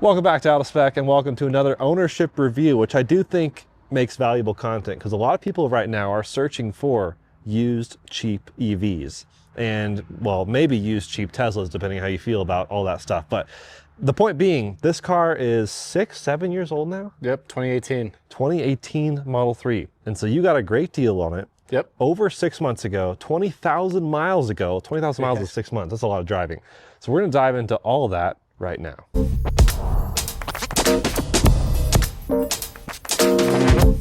Welcome back to Out of Spec and welcome to another ownership review, which I do think makes valuable content because a lot of people right now are searching for used cheap EVs and, well, maybe used cheap Teslas, depending how you feel about all that stuff. But the point being, this car is 6-7 years old now. Yep, 2018. 2018 Model 3. And so you got a great deal on it. Yep. Over 6 months ago, 20,000 miles ago. 20,000 miles is 6 months. That's a lot of driving. So we're going to dive into all of that right now.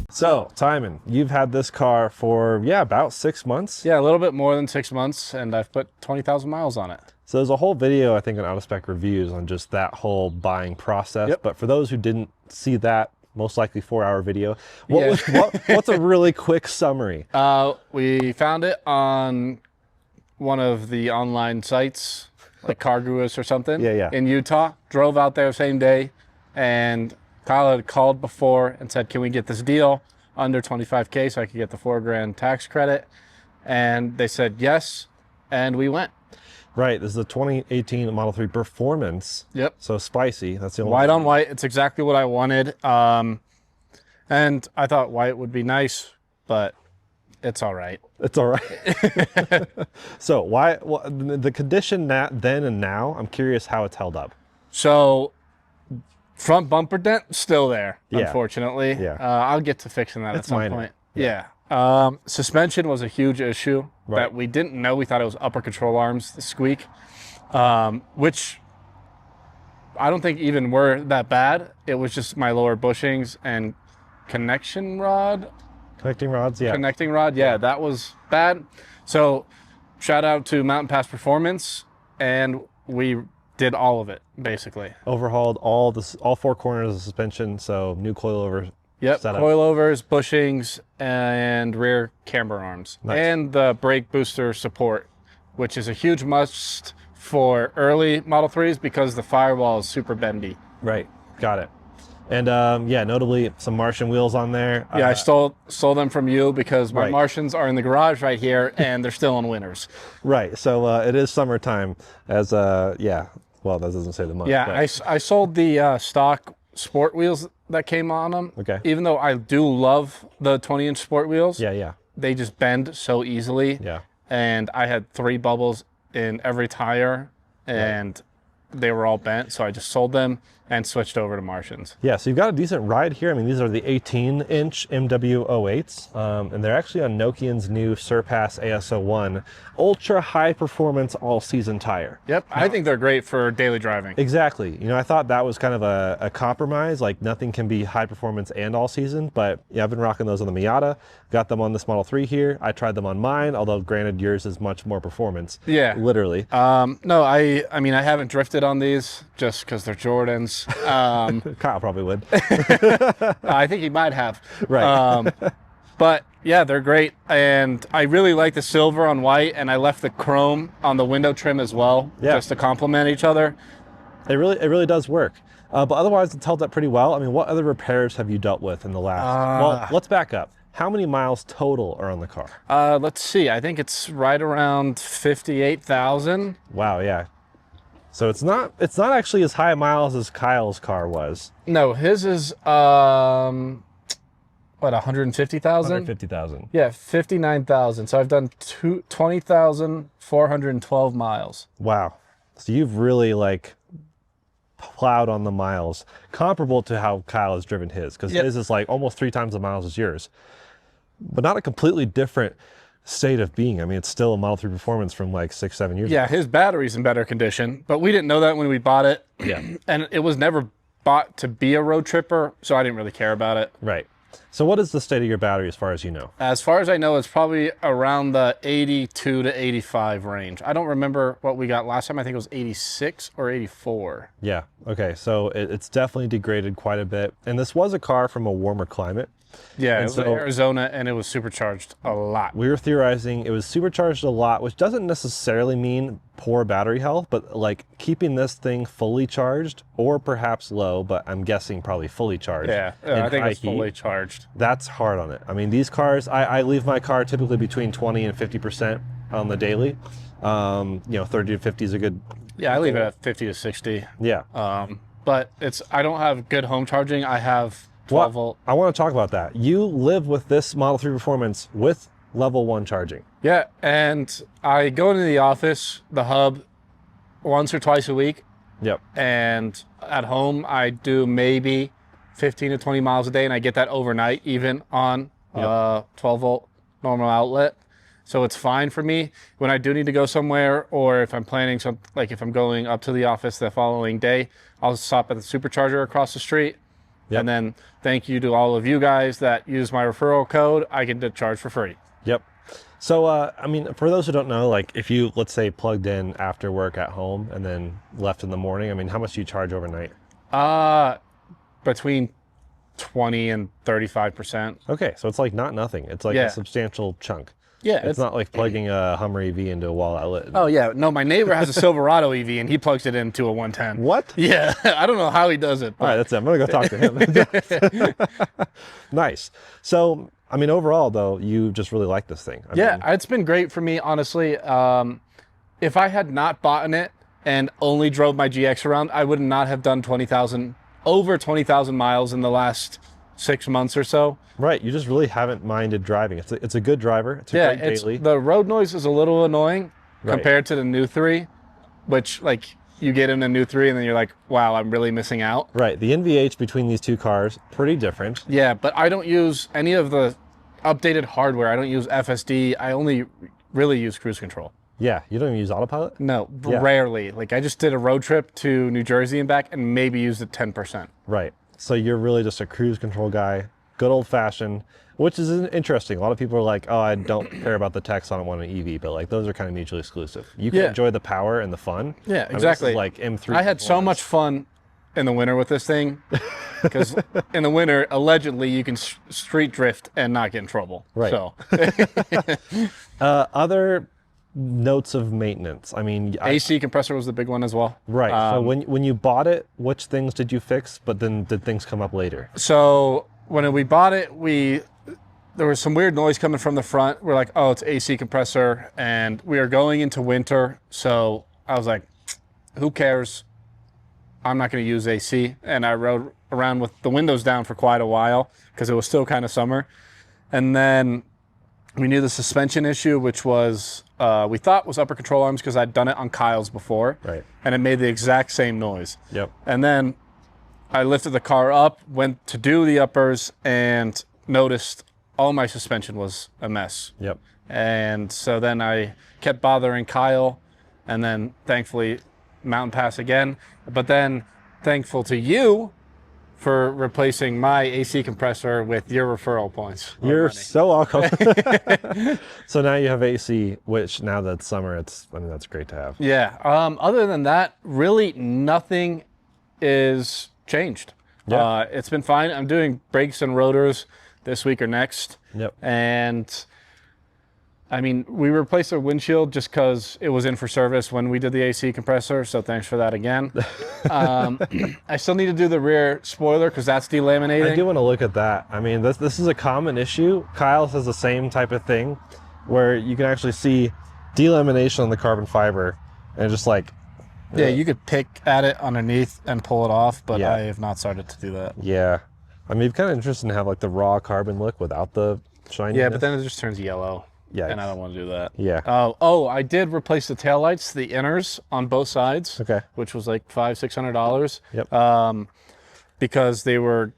So, Tijmen, you've had this car for, about 6 months? Yeah, a little bit more than 6 months, and I've put 20,000 miles on it. So there's a whole video, I think, on Out of Spec reviews on just that whole buying process. Yep. But for those who didn't see that, most likely 4-hour video, what's a really quick summary? We found it on one of the online sites, like CarGurus or something, in Utah. Drove out there same day, and Kyle had called before and said, can we get this deal under 25K so I could get the $4,000 tax credit? And they said yes, and we went. Right, this is the 2018 Model 3 Performance. Yep. So spicy, that's the only White on white, it's exactly what I wanted. And I thought white would be nice, but it's all right. It's all right. So the condition then and now, I'm curious how it's held up. So front bumper dent, still there, unfortunately. Yeah. I'll get to fixing that at some point. Yeah. Suspension was a huge issue that we didn't know. We thought it was upper control arms, the squeak, which I don't think even were that bad. It was just my lower bushings and connecting rods, yeah, that was bad. So shout out to Mountain Pass Performance, and we did all of it, basically. Overhauled all 4 corners of the suspension, so new coilover. Yep, setup. Coilovers, bushings, and rear camber arms. Nice. And the brake booster support, which is a huge must for early Model 3s because the firewall is super bendy. Right, got it. And notably some Martian wheels on there. Yeah, I stole them from you because my Martians are in the garage right here and they're still on winners. Right, so it is summertime as, well, that doesn't say the month. Yeah, I sold the stock sport wheels that came on them. Okay. Even though I do love the 20-inch sport wheels. Yeah. They just bend so easily. Yeah. And I had 3 bubbles in every tire, and they were all bent, so I just sold them and switched over to Martians. Yeah, so you've got a decent ride here. I mean, these are the 18-inch MW08s, and they're actually on Nokian's new Surpass AS01 ultra high performance all-season tire. Yep, I think they're great for daily driving. Exactly. You know, I thought that was kind of a compromise, like nothing can be high performance and all season, but yeah, I've been rocking those on the Miata. Got them on this Model 3 here. I tried them on mine, although granted yours is much more performance. Yeah. Literally. No, I mean, I haven't drifted on these just because they're Jordans. Kyle probably would. I think he might have. Right. But yeah, they're great. And I really like the silver on white, and I left the chrome on the window trim as well, just to complement each other. It really does work. But otherwise, it's held up pretty well. I mean, what other repairs have you dealt with in the last? Well, let's back up. How many miles total are on the car? Let's see. I think it's right around 58,000. Wow, yeah. So it's not actually as high miles as Kyle's car was. No, his is what, 150,000? 150,000. Yeah, 59,000. So I've done 20,412 miles. Wow. So you've really plowed on the miles, comparable to how Kyle has driven his, because his is like almost 3 times the miles as yours, but not a completely different state of being. I mean, it's still a Model 3 Performance from like 6-7 years ago. Yeah, his battery's in better condition, but we didn't know that when we bought it. Yeah. And it was never bought to be a road tripper, so I didn't really care about it. Right. So what is the state of your battery as far as you know? As far as I know, it's probably around the 82 to 85 range. I don't remember what we got last time. I think it was 86 or 84. Yeah. Okay. So it's definitely degraded quite a bit. And this was a car from a warmer climate. Yeah, it was Arizona, and it was supercharged a lot. We were theorizing it was supercharged a lot, which doesn't necessarily mean poor battery health, but like keeping this thing fully charged, or perhaps low, but I'm guessing probably fully charged. Yeah, I think it's fully charged. That's hard on it. I mean, these cars, I leave my car typically between 20 and 50% on the daily. You know, 30 to 50 is a good. Yeah, I leave it at 50 to 60. Yeah. but I don't have good home charging. I have 12 volt. I want to talk about that. You live with this Model 3 Performance with level 1 charging. Yeah, and I go into the office, the hub, once or twice a week. Yep. And at home, I do maybe 15 to 20 miles a day, and I get that overnight, even on 12 volt normal outlet. So it's fine for me when I do need to go somewhere, or if I'm planning some, like if I'm going up to the office the following day, I'll stop at the supercharger across the street. Yep. And then thank you to all of you guys that use my referral code, I get to charge for free. Yep. So, I mean, for those who don't know, like if you, let's say, plugged in after work at home and then left in the morning, I mean, how much do you charge overnight? Between 20 and 35%. Okay, so it's like not nothing. It's like a substantial chunk. Yeah. It's not like plugging a Hummer EV into a wall outlet. Oh, yeah. No, my neighbor has a Silverado EV, and he plugs it into a 110. What? Yeah. I don't know how he does it. All right, that's it. I'm going to go talk to him. Nice. So, I mean, overall, though, you just really like this thing. I mean, it's been great for me, honestly. If I had not bought it and only drove my GX around, I would not have done over 20,000 miles in the last 6 months or so. Right, you just really haven't minded driving. It's a good driver. It's a great daily. The road noise is a little annoying compared to the new 3, which like you get in a new 3 and then you're like, wow, I'm really missing out. Right, the NVH between these two cars, pretty different. Yeah, but I don't use any of the updated hardware. I don't use FSD. I only really use cruise control. Yeah, you don't even use autopilot? No, rarely. Like I just did a road trip to New Jersey and back and maybe used it 10%. Right, so you're really just a cruise control guy. Good old fashioned, which is interesting. A lot of people are like, oh, I don't care about the tech, so I don't want an EV, but like those are kind of mutually exclusive. You can enjoy the power and the fun. Yeah, exactly. I mean, this is like M3. I had so much fun in the winter with this thing because in the winter, allegedly, you can street drift and not get in trouble. Right. So, other notes of maintenance. I mean, AC compressor was the big one as well. Right. So when you bought it, which things did you fix? But then did things come up later? So when we bought it, there was some weird noise coming from the front. We're like, oh, it's AC compressor, and we are going into winter. So I was like, who cares? I'm not going to use AC. And I rode around with the windows down for quite a while because it was still kind of summer. And then we knew the suspension issue, which was we thought was upper control arms because I'd done it on Kyle's before. Right. And it made the exact same noise. Yep. And then I lifted the car up, went to do the uppers, and noticed all my suspension was a mess. Yep. And so then I kept bothering Kyle, and then thankfully Mountain Pass again. But then thankful to you for replacing my AC compressor with your referral points. You're so welcome. So now you have AC, which now that it's summer, that's great to have. Yeah. Other than that, really nothing is changed. Yeah. It's been fine. I'm doing brakes and rotors this week or next. Yep. And I mean, we replaced the windshield just because it was in for service when we did the AC compressor. So thanks for that again. I still need to do the rear spoiler because that's delaminating. I do want to look at that. I mean, this is a common issue. Kyle says the same type of thing where you can actually see delamination on the carbon fiber and just like, yeah, you could pick at it underneath and pull it off, but I have not started to do that. Yeah. I mean, it's kind of interesting to have like the raw carbon look without the shininess. Yeah, but then it just turns yellow. Yeah. And I don't want to do that. Yeah. I did replace the taillights, the inners on both sides. Okay. Which was like $500-600. Yep. Because they were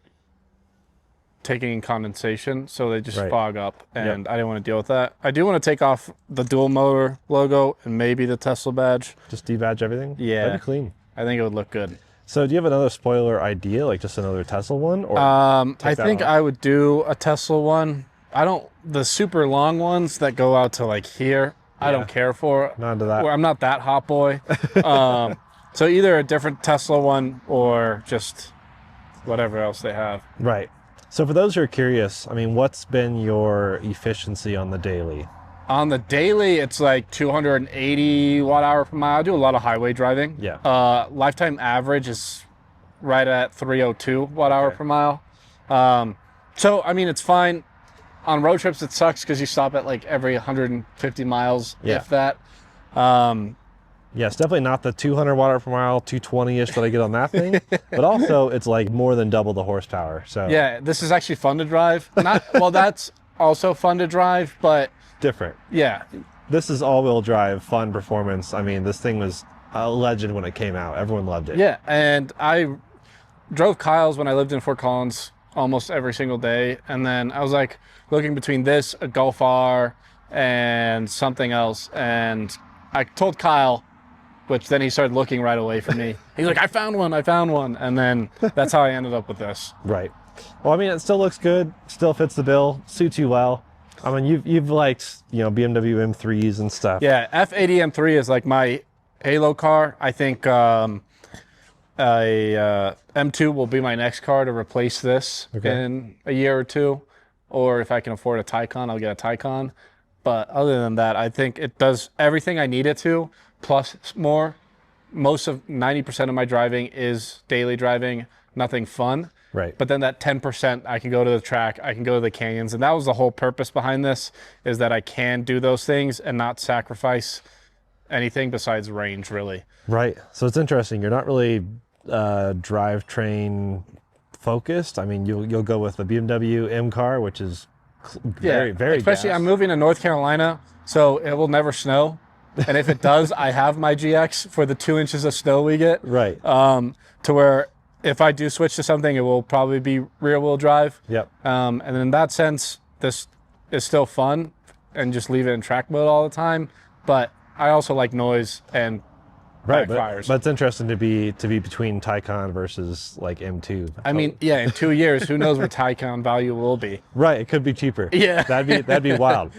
taking in condensation, so they just fog up, and I didn't want to deal with that. I do want to take off the dual motor logo and maybe the Tesla badge. Just debadge everything? Yeah. That'd be clean. I think it would look good. So do you have another spoiler idea, like just another Tesla one? Or I think I would do a Tesla one. The super long ones that go out to like here, I don't care for. Not into that. I'm not that hot boy. So either a different Tesla one or just whatever else they have. Right. So for those who are curious, I mean, what's been your efficiency on the daily? On the daily, it's like 280 watt-hour per mile. I do a lot of highway driving. Yeah. Lifetime average is right at 302 watt-hour per mile. So, I mean, it's fine. On road trips, it sucks because you stop at like every 150 miles, if that. Yeah, it's definitely not the 200 watt per mile, 220-ish that I get on that thing, but also it's like more than double the horsepower. So yeah, this is actually fun to drive. Not well, that's also fun to drive, but different. Yeah. This is all-wheel drive, fun performance. I mean, this thing was a legend when it came out. Everyone loved it. Yeah, and I drove Kyle's when I lived in Fort Collins almost every single day, and then I was like looking between this, a Golf R, and something else, and I told Kyle, which then he started looking right away for me. He's like, I found one, and then that's how I ended up with this. Right. Well, I mean, it still looks good, still fits the bill, suits you well. I mean, you've liked, you know, BMW M3s and stuff. Yeah, F80 M3 is like my halo car. I think M2 will be my next car to replace this in a year or two. Or if I can afford a Taycan, I'll get a Taycan. But other than that, I think it does everything I need it to, plus more. Most of 90% of my driving is daily driving, nothing fun. Right. But then that 10%, I can go to the track, I can go to the canyons. And that was the whole purpose behind this, is that I can do those things and not sacrifice anything besides range, really. Right. So it's interesting. You're not really drivetrain focused. I mean, you'll go with the BMW M car, which is very especially gas. I'm moving to North Carolina, so it will never snow. And if it does, I have my GX for the 2 inches of snow we get. Right. To where if I do switch to something, it will probably be rear-wheel drive. Yep. And in that sense, this is still fun and just leave it in track mode all the time. But I also like noise and backfires. But it's interesting to be between Taycan versus like M2. I mean, yeah, in 2 years, who knows where Taycan value will be? Right. It could be cheaper. Yeah. That'd be wild.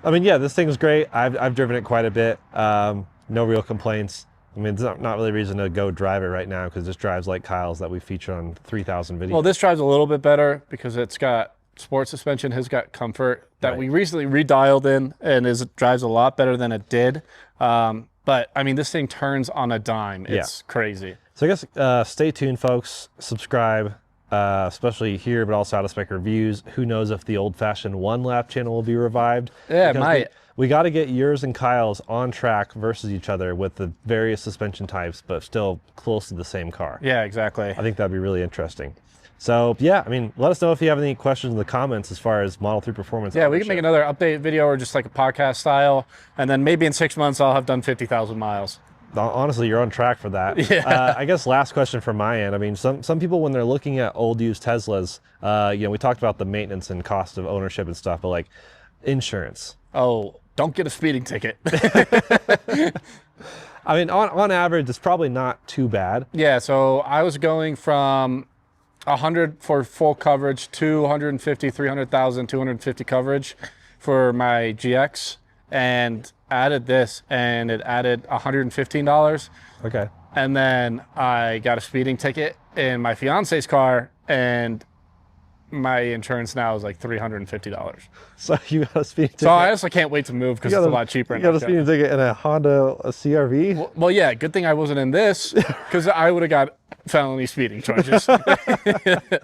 I mean, yeah, this thing's great. I've driven it quite a bit. No real complaints. I mean, there's not really a reason to go drive it right now because this drives like Kyle's that we feature on 3,000 videos. Well, this drives a little bit better because it's got sport suspension, has got comfort that we recently redialed in, and drives a lot better than it did. But I mean, this thing turns on a dime. It's crazy. So I guess stay tuned, folks. Subscribe, especially here, but also Out of Spec Reviews. Who knows if the old-fashioned one-lap channel will be revived? Yeah, it might. We got to get yours and Kyle's on track versus each other with the various suspension types, but still close to the same car. Yeah, exactly. I think that'd be really interesting. So yeah, I mean, let us know if you have any questions in the comments as far as Model 3 performance. Yeah, we can make another update video or just like a podcast style, and then maybe in 6 months I'll have done 50,000 miles. Honestly, you're on track for that. Yeah. I guess last question from my end. I mean, some people when they're looking at old used Teslas, you know, we talked about the maintenance and cost of ownership and stuff, but like insurance. Oh, don't get a speeding ticket. I mean, on average, it's probably not too bad. Yeah, so I was going from 100 for full coverage to 150, 300,000, 250 coverage for my GX, and added this, and it added $115. Okay. And then I got a speeding ticket in my fiance's car, and my insurance now is like $350. So you got a speeding ticket. So I also can't wait to move because it's a lot cheaper. You got a speeding ticket in a Honda CR-V? Well, yeah, good thing I wasn't in this because I would have got felony speeding charges.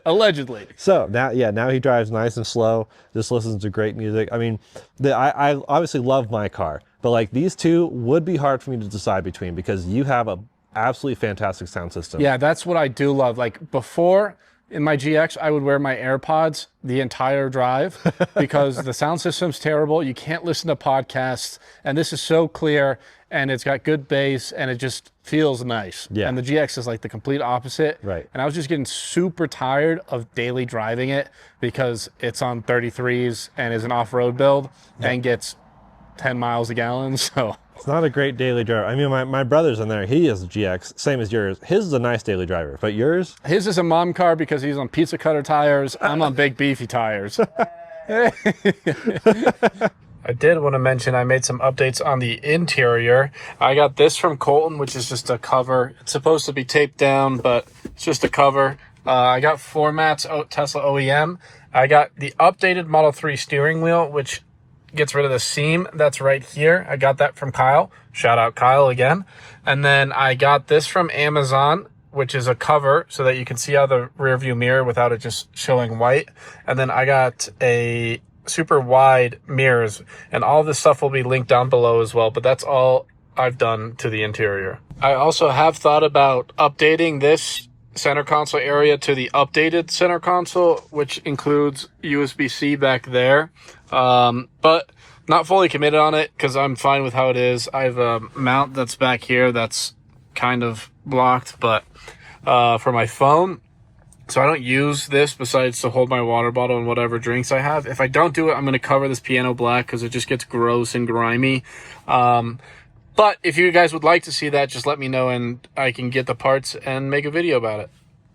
Allegedly. So now he drives nice and slow, just listens to great music. I mean, I obviously love my car, but like these two would be hard for me to decide between because you have a absolutely fantastic sound system. Yeah, that's what I do love. Like before, in my GX, I would wear my AirPods the entire drive because the sound system's terrible. You can't listen to podcasts, and this is so clear, and it's got good bass, and it just feels nice. Yeah. And the GX is like the complete opposite. Right. And I was just getting super tired of daily driving it because it's on 33s and is an off-road build and gets 10 miles a gallon, so... It's not a great daily driver. I mean, my brother's in there. He has a GX, same as yours. His is a nice daily driver, but yours? His is a mom car because he's on pizza cutter tires. I'm on big beefy tires. I did want to mention I made some updates on the interior. I got this from Colton, which is just a cover. It's supposed to be taped down, but it's just a cover. I got floor mats, Tesla OEM. I got the updated Model 3 steering wheel, which gets rid of the seam that's right here. I got that from Kyle. Shout out Kyle again. And then I got this from Amazon, which is a cover so that you can see out the rear view mirror without it just showing white. And then I got a super wide mirrors, and all this stuff will be linked down below as well. But that's all I've done to the interior. I also have thought about updating this center console area to the updated center console, which includes USB-C back there, but not fully committed on it because I'm fine with how it is. I have a mount that's back here that's kind of blocked, but for my phone, so I don't use this besides to hold my water bottle and whatever drinks I have. If I don't do it, I'm going to cover this piano black because it just gets gross and grimy. But if you guys would like to see that, just let me know and I can get the parts and make a video about it.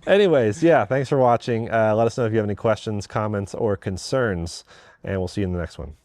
Anyways, yeah, thanks for watching. Let us know if you have any questions, comments, or concerns, and we'll see you in the next one.